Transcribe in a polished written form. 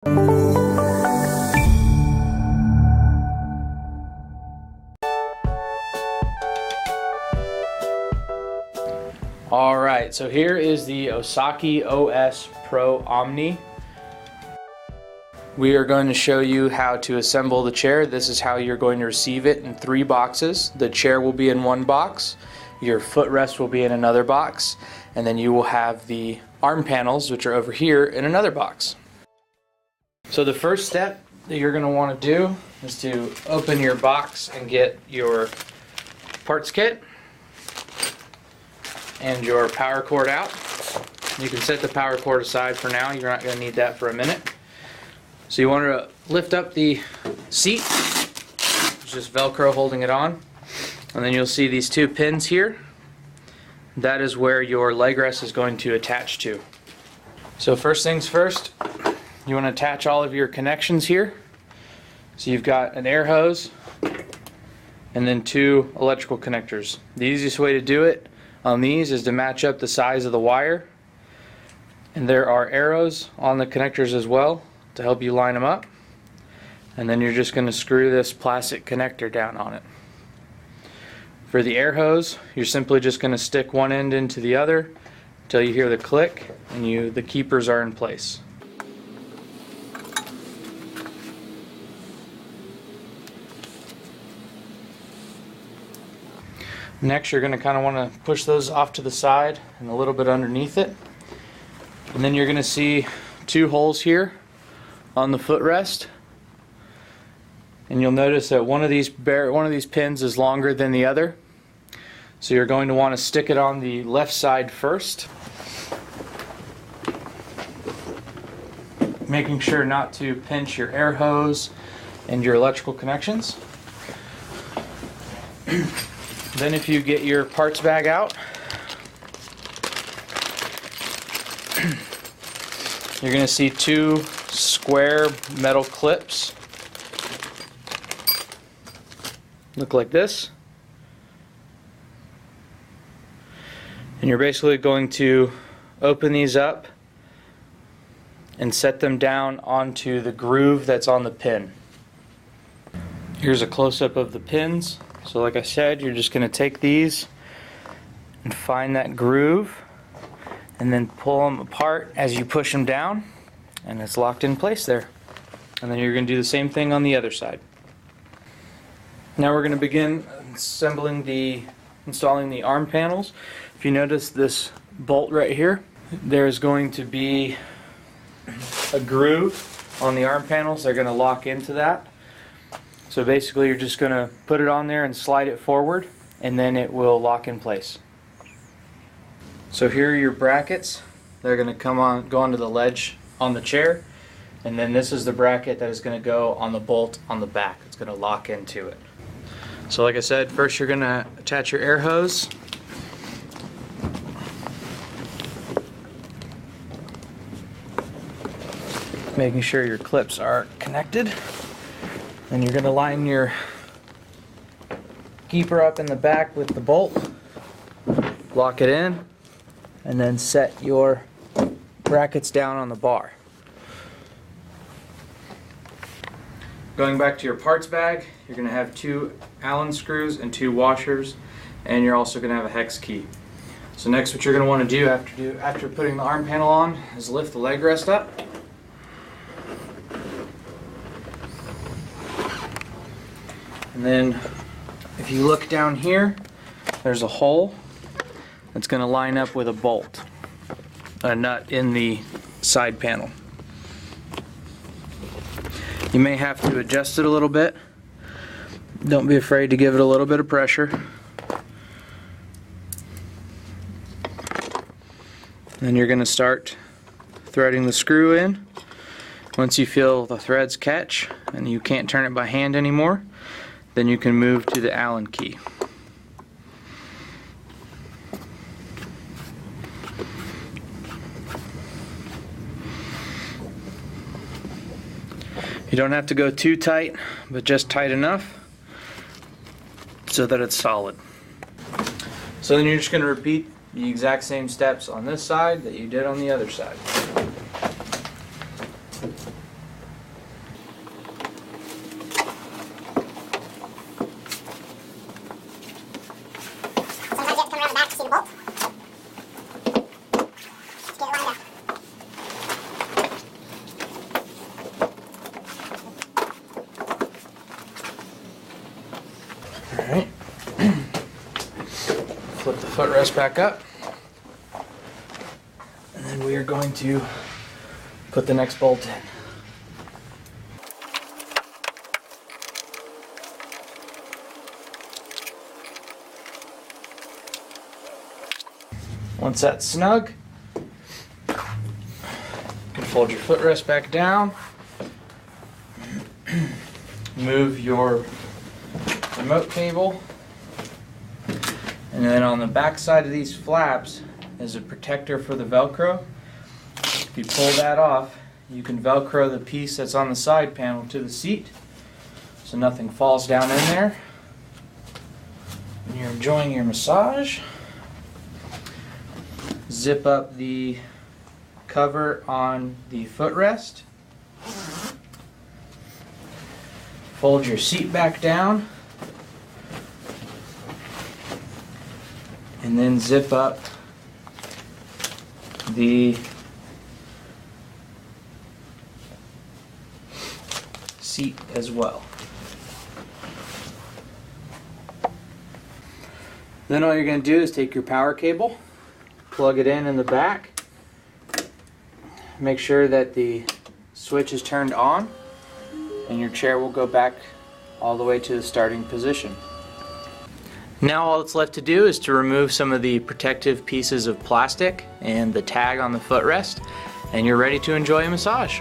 Alright, so here is the Osaki OS Pro Omni. We are going to show you how to assemble the chair. This is how you're going to receive it in 3 boxes. The chair will be in 1 box, your footrest will be in another box, and then you will have the arm panels, which are over here, in another box. So the first step that you're going to want to do is to open your box and get your parts kit and your power cord out. You can set the power cord aside for now, you're not going to need that for a minute. So you want to lift up the seat, it's just Velcro holding it on, and then you'll see these 2 pins here. That is where your leg rest is going to attach to. So first things first, you want to attach all of your connections here. So you've got an air hose and then 2 electrical connectors. The easiest way to do it on these is to match up the size of the wire, and there are arrows on the connectors as well to help you line them up, and then you're just going to screw this plastic connector down on it. For the air hose, you're simply just going to stick one end into the other until you hear the click and the keepers are in place. Next, you're going to kind of want to push those off to the side and a little bit underneath it. And then you're going to see 2 holes here on the footrest. And you'll notice that one of these pins is longer than the other. So you're going to want to stick it on the left side first, making sure not to pinch your air hose and your electrical connections. Then if you get your parts bag out, you're going to see 2 square metal clips. Look like this. And you're basically going to open these up and set them down onto the groove that's on the pin. Here's a close-up of the pins. So like I said, you're just going to take these and find that groove and then pull them apart as you push them down, and it's locked in place there. And then you're going to do the same thing on the other side. Now we're going to begin installing the arm panels. If you notice this bolt right here, there's going to be a groove on the arm panels. They're going to lock into that. So basically you're just going to put it on there and slide it forward, and then it will lock in place. So here are your brackets. They're going to go onto the ledge on the chair, and then this is the bracket that is going to go on the bolt on the back. It's going to lock into it. So like I said, first you're going to attach your air hose. Making sure your clips are connected. Then you're going to line your keeper up in the back with the bolt, lock it in, and then set your brackets down on the bar. Going back to your parts bag, you're going to have 2 Allen screws and 2 washers, and you're also going to have a hex key. So next, what you're going to want to do after putting the arm panel on is lift the leg rest up. And then if you look down here, there's a hole that's going to line up with a nut in the side panel. You may have to adjust it a little bit. Don't be afraid to give it a little bit of pressure. Then you're going to start threading the screw in. Once you feel the threads catch and you can't turn it by hand anymore, then you can move to the Allen key. You don't have to go too tight, but just tight enough so that it's solid. So then you're just going to repeat the exact same steps on this side that you did on the other side. footrest back up. And then we are going to put the next bolt in. Once that's snug, you can fold your footrest back down, move your remote cable, and then on the back side of these flaps is a protector for the Velcro. If you pull that off, you can Velcro the piece that's on the side panel to the seat so nothing falls down in there. When you're enjoying your massage, zip up the cover on the footrest, fold your seat back down, and then zip up the seat as well. Then all you're going to do is take your power cable, plug it in the back, make sure that the switch is turned on, and your chair will go back all the way to the starting position. Now all that's left to do is to remove some of the protective pieces of plastic and the tag on the footrest, and you're ready to enjoy a massage.